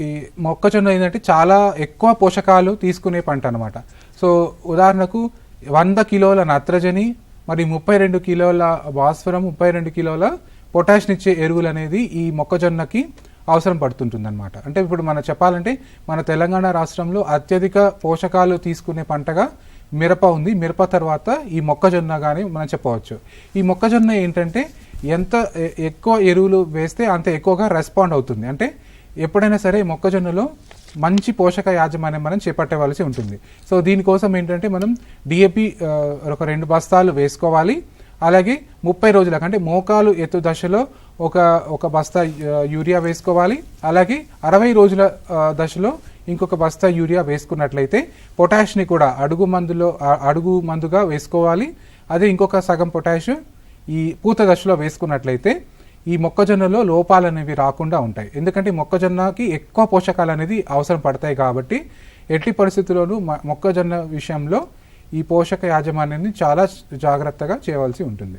ఈ మొక్కజొన్న ఏంటంటే చాలా ఎక్కువ పోషకాలు తీసుకునే పంట అనమాట. సో ఉదాహరణకు 100 కిలోల నత్రజని, మరి 32 కిలోల భాస్వరం, 32 కిలోల పొటాష్నిచ్చే ఎరువులు అనేది ఈ మొక్కజొన్నకి అవసరం పడుతుంటుంది అనమాట. అంటే ఇప్పుడు మనం చెప్పాలంటే మన తెలంగాణ రాష్ట్రంలో అత్యధిక పోషకాలు తీసుకునే పంటగా మిరప ఉంది. మిరప తర్వాత ఈ మొక్కజొన్న కానీ మనం చెప్పవచ్చు. ఈ మొక్కజొన్న ఏంటంటే ఎంత ఎక్కువ ఎరువులు వేస్తే అంత ఎక్కువగా రెస్పాండ్ అవుతుంది. అంటే ఎప్పుడైనా సరే మొక్కజొన్నలో మంచి పోషక యాజమాన్యం మనం చేపట్టవలసి ఉంటుంది. సో దీనికోసం ఏంటంటే మనం డిఏపి ఒక 2 బస్తాలు వేసుకోవాలి. అలాగే 30 రోజులకు అంటే మోకాలు ఎత్తు దశలో ఒక బస్తా యూరియా వేసుకోవాలి. అలాగే 60 రోజుల దశలో ఇంకొక బస్తా యూరియా వేసుకున్నట్లయితే పొటాష్ని కూడా అడుగు మందుగా వేసుకోవాలి. అదే ఇంకొక సగం పొటాష్ ఈ పూత దశలో వేసుకున్నట్లయితే ఈ మొక్కజొన్నలో లోపాలు అనేవి రాకుండా ఉంటాయి. ఎందుకంటే మొక్కజొన్నకి ఎక్కువ పోషకాలు అనేది అవసరం పడతాయి కాబట్టి ఎట్టి పరిస్థితుల్లోనూ మొక్కజొన్న విషయంలో ఈ పోషక యాజమాన్యాన్ని చాలా జాగ్రత్తగా చేయవలసి ఉంటుంది.